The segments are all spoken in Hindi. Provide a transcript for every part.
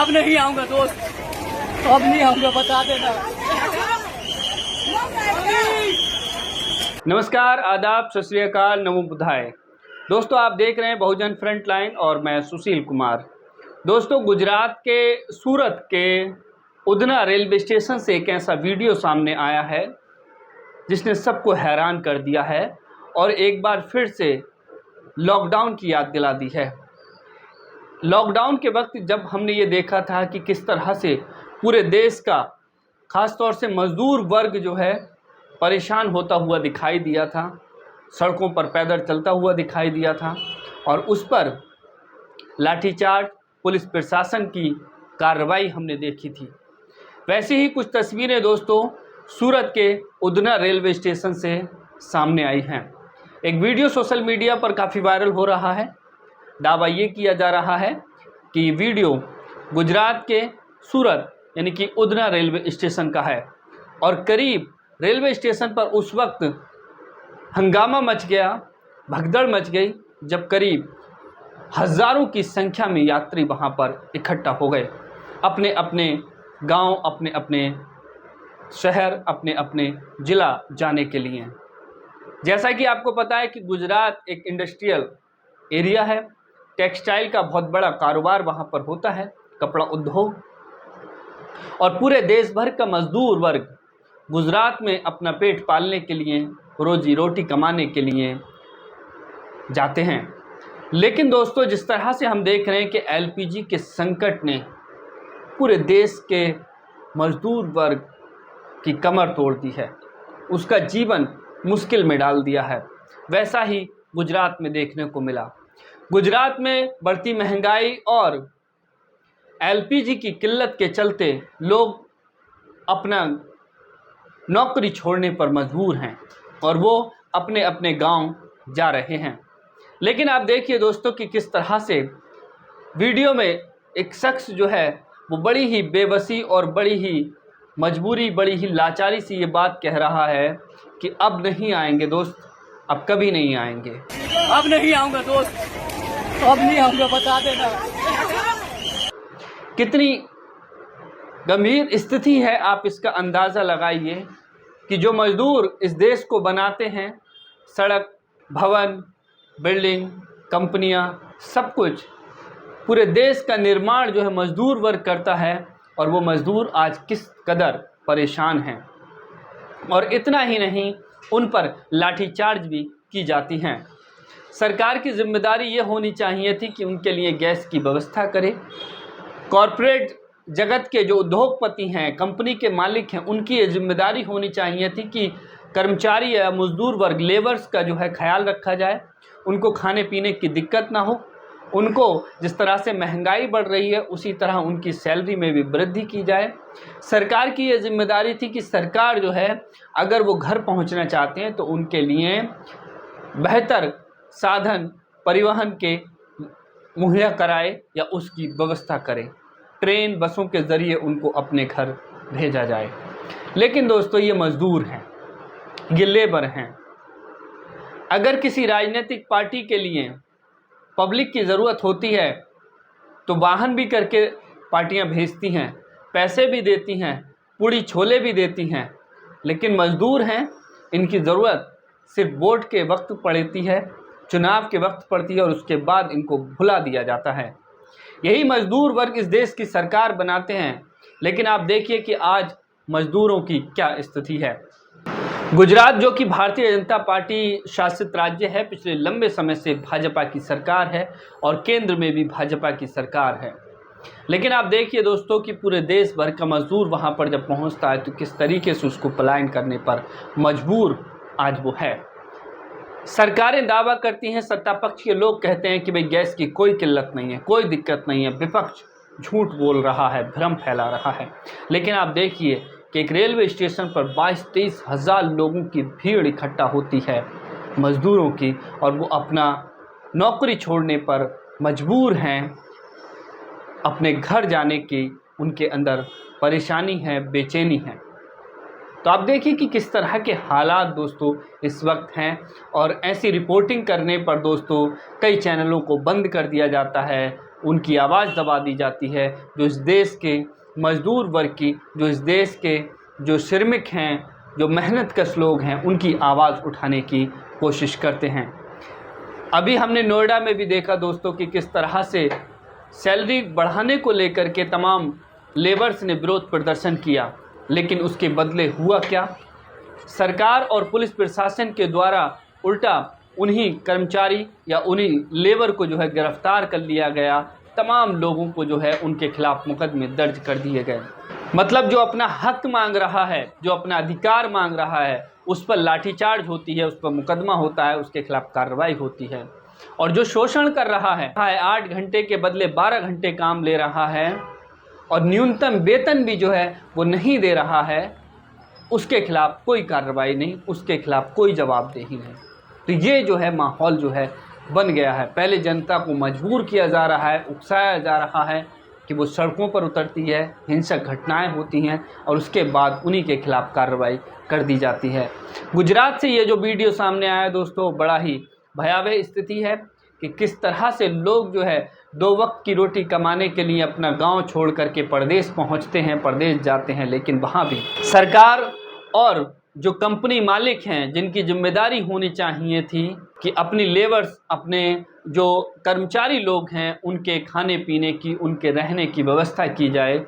अब नहीं आऊंगा दोस्त, अब नहीं आऊंगा, बता देना। नमस्कार, आदाब, सत श्री अकाल, नमो बुद्धाय। दोस्तों, आप देख रहे हैं बहुजन फ्रंट लाइन और मैं सुशील कुमार। दोस्तों, गुजरात के सूरत के उधना रेलवे स्टेशन से एक ऐसा वीडियो सामने आया है जिसने सबको हैरान कर दिया है और एक बार फिर से लॉकडाउन की याद दिला दी है। लॉकडाउन के वक्त जब हमने ये देखा था कि किस तरह से पूरे देश का ख़ास तौर से मज़दूर वर्ग जो है परेशान होता हुआ दिखाई दिया था, सड़कों पर पैदल चलता हुआ दिखाई दिया था और उस पर लाठीचार्ज, पुलिस प्रशासन की कार्रवाई हमने देखी थी। वैसे ही कुछ तस्वीरें दोस्तों सूरत के उधना रेलवे स्टेशन से सामने आई हैं। एक वीडियो सोशल मीडिया पर काफ़ी वायरल हो रहा है। दावा ये किया जा रहा है कि वीडियो गुजरात के सूरत यानी कि उधना रेलवे स्टेशन का है और करीब रेलवे स्टेशन पर उस वक्त हंगामा मच गया, भगदड़ मच गई जब करीब हज़ारों की संख्या में यात्री वहाँ पर इकट्ठा हो गए, अपने अपने गांव, अपने अपने शहर, अपने अपने ज़िला जाने के लिए। जैसा कि आपको पता है कि गुजरात एक इंडस्ट्रियल एरिया है, टेक्सटाइल का बहुत बड़ा कारोबार वहाँ पर होता है, कपड़ा उद्योग, और पूरे देश भर का मज़दूर वर्ग गुजरात में अपना पेट पालने के लिए, रोजी रोटी कमाने के लिए जाते हैं। लेकिन दोस्तों, जिस तरह से हम देख रहे हैं कि एलपीजी के संकट ने पूरे देश के मज़दूर वर्ग की कमर तोड़ दी है, उसका जीवन मुश्किल में डाल दिया है, वैसा ही गुजरात में देखने को मिला। गुजरात में बढ़ती महंगाई और एलपीजी की किल्लत के चलते लोग अपना नौकरी छोड़ने पर मजबूर हैं और वो अपने अपने गांव जा रहे हैं। लेकिन आप देखिए दोस्तों कि किस तरह से वीडियो में एक शख्स जो है वो बड़ी ही बेबसी और बड़ी ही मजबूरी, बड़ी ही लाचारी से ये बात कह रहा है कि अब नहीं आएंगे दोस्त, अब कभी नहीं आएंगे, अब नहीं आऊंगा दोस्त, अब नहीं आऊंगा, बता देना। कितनी गंभीर स्थिति है, आप इसका अंदाज़ा लगाइए कि जो मज़दूर इस देश को बनाते हैं, सड़क, भवन, बिल्डिंग, कंपनियां, सब कुछ, पूरे देश का निर्माण जो है मज़दूर वर्ग करता है और वो मज़दूर आज किस कदर परेशान हैं। और इतना ही नहीं, उन पर लाठीचार्ज भी की जाती हैं। सरकार की जिम्मेदारी ये होनी चाहिए थी कि उनके लिए गैस की व्यवस्था करे। कॉरपोरेट जगत के जो उद्योगपति हैं, कंपनी के मालिक हैं, उनकी ये जिम्मेदारी होनी चाहिए थी कि कर्मचारी या मजदूर वर्ग, लेबर्स का जो है ख्याल रखा जाए, उनको खाने पीने की दिक्कत ना हो, उनको जिस तरह से महंगाई बढ़ रही है उसी तरह उनकी सैलरी में भी वृद्धि की जाए। सरकार की ये जिम्मेदारी थी कि सरकार जो है अगर वो घर पहुंचना चाहते हैं तो उनके लिए बेहतर साधन परिवहन के मुहैया कराए या उसकी व्यवस्था करे, ट्रेन, बसों के ज़रिए उनको अपने घर भेजा जाए। लेकिन दोस्तों, ये मज़दूर हैं, ये लेबर हैं। अगर किसी राजनीतिक पार्टी के लिए पब्लिक की ज़रूरत होती है तो वाहन भी करके पार्टियां भेजती हैं, पैसे भी देती हैं, पूड़ी छोले भी देती हैं। लेकिन मज़दूर हैं, इनकी ज़रूरत सिर्फ वोट के वक्त पड़ती है, चुनाव के वक्त पड़ती है और उसके बाद इनको भुला दिया जाता है। यही मज़दूर वर्ग इस देश की सरकार बनाते हैं। लेकिन आप देखिए कि आज मज़दूरों की क्या स्थिति है। गुजरात जो कि भारतीय जनता पार्टी शासित राज्य है, पिछले लंबे समय से भाजपा की सरकार है और केंद्र में भी भाजपा की सरकार है। लेकिन आप देखिए दोस्तों कि पूरे देश भर का मज़दूर वहां पर जब पहुंचता है तो किस तरीके से उसको पलायन करने पर मजबूर आज वो है। सरकारें दावा करती हैं, सत्ता पक्ष के लोग कहते हैं कि भाई गैस की कोई किल्लत नहीं है, कोई दिक्कत नहीं है। विपक्ष झूठ बोल रहा है, भ्रम फैला रहा है। लेकिन आप देखिए कि एक रेलवे स्टेशन पर 22-23 हज़ार लोगों की भीड़ इकट्ठा होती है मज़दूरों की, और वो अपना नौकरी छोड़ने पर मजबूर हैं, अपने घर जाने की उनके अंदर परेशानी है, बेचैनी है। तो आप देखिए कि किस तरह के हालात दोस्तों इस वक्त हैं। और ऐसी रिपोर्टिंग करने पर दोस्तों कई चैनलों को बंद कर दिया जाता है, उनकी आवाज़ दबा दी जाती है, जो इस देश के मज़दूर वर्ग की, जो इस देश के जो श्रमिक हैं, जो मेहनतकश लोग हैं, उनकी आवाज़ उठाने की कोशिश करते हैं। अभी हमने नोएडा में भी देखा दोस्तों कि किस तरह से सैलरी बढ़ाने को लेकर के तमाम लेबर्स ने विरोध प्रदर्शन किया, लेकिन उसके बदले हुआ क्या? सरकार और पुलिस प्रशासन के द्वारा उल्टा उन्हीं कर्मचारी या उन्हीं लेबर को जो है गिरफ्तार कर लिया गया। तमाम लोगों को जो है उनके खिलाफ मुकदमे दर्ज कर दिए गए। मतलब जो अपना हक मांग रहा है, जो अपना अधिकार मांग रहा है, उस पर लाठीचार्ज होती है, उस पर मुकदमा होता है, उसके खिलाफ कार्रवाई होती है। और जो शोषण कर रहा है 8 घंटे के बदले 12 घंटे काम ले रहा है और न्यूनतम वेतन भी जो है वो नहीं दे रहा है, उसके खिलाफ कोई कार्रवाई नहीं, उसके खिलाफ कोई जवाबदेही नहीं। तो ये जो है माहौल जो है बन गया है। पहले जनता को मजबूर किया जा रहा है, उकसाया जा रहा है कि वो सड़कों पर उतरती है, हिंसक घटनाएं होती हैं और उसके बाद उन्हीं के खिलाफ कार्रवाई कर दी जाती है। गुजरात से ये जो वीडियो सामने आया दोस्तों, बड़ा ही भयावह स्थिति है कि किस तरह से लोग जो है 2 वक्त की रोटी कमाने के लिए अपना गांव छोड़ करके परदेश पहुंचते हैं, परदेश जाते हैं, लेकिन वहां भी सरकार और जो कंपनी मालिक हैं, जिनकी जिम्मेदारी होनी चाहिए थी कि अपनी लेबर्स, अपने जो कर्मचारी लोग हैं, उनके खाने पीने की, उनके रहने की व्यवस्था की जाए,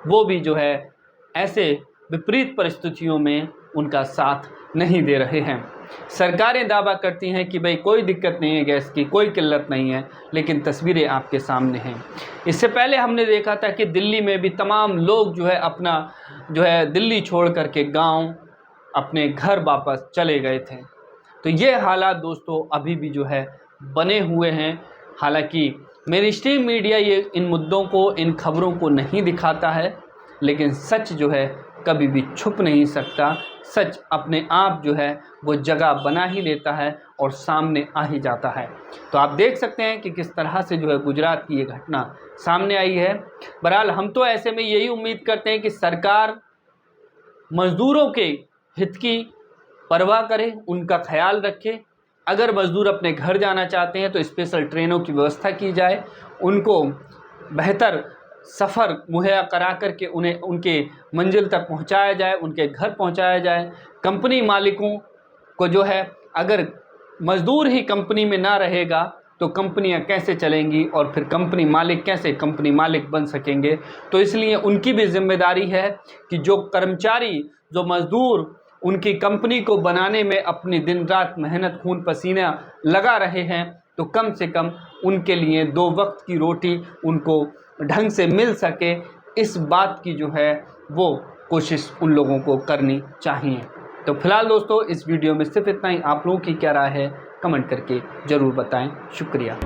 वो भी जो है ऐसे विपरीत परिस्थितियों में उनका साथ नहीं दे रहे हैं। सरकारें दावा करती हैं कि भाई कोई दिक्कत नहीं है, गैस की कोई किल्लत नहीं है, लेकिन तस्वीरें आपके सामने हैं। इससे पहले हमने देखा था कि दिल्ली में भी तमाम लोग जो है अपना जो है दिल्ली छोड़ करके गांव, अपने घर वापस चले गए थे। तो ये हालात दोस्तों अभी भी जो है बने हुए हैं। हालांकि मेनस्ट्रीम मीडिया ये इन मुद्दों को, इन खबरों को नहीं दिखाता है, लेकिन सच जो है कभी भी छुप नहीं सकता। सच अपने आप जो है वो जगह बना ही लेता है और सामने आ ही जाता है। तो आप देख सकते हैं कि किस तरह से जो है गुजरात की ये घटना सामने आई है। बहरहाल हम तो ऐसे में यही उम्मीद करते हैं कि सरकार मज़दूरों के हित की परवाह करे, उनका ख्याल रखे। अगर मज़दूर अपने घर जाना चाहते हैं तो स्पेशल ट्रेनों की व्यवस्था की जाए, उनको बेहतर सफ़र मुहैया करा करके उन्हें उनके मंजिल तक पहुंचाया जाए, उनके घर पहुंचाया जाए। कंपनी मालिकों को जो है, अगर मज़दूर ही कंपनी में ना रहेगा तो कंपनियां कैसे चलेंगी और फिर कंपनी मालिक कैसे कंपनी मालिक बन सकेंगे। तो इसलिए उनकी भी जिम्मेदारी है कि जो कर्मचारी, जो मज़दूर उनकी कंपनी को बनाने में अपनी दिन रात मेहनत, खून पसीना लगा रहे हैं, तो कम से कम उनके लिए 2 वक्त की रोटी उनको ढंग से मिल सके, इस बात की जो है वो कोशिश उन लोगों को करनी चाहिए। तो फिलहाल दोस्तों इस वीडियो में सिर्फ इतना ही। आप लोगों की क्या राय है कमेंट करके ज़रूर बताएं। शुक्रिया।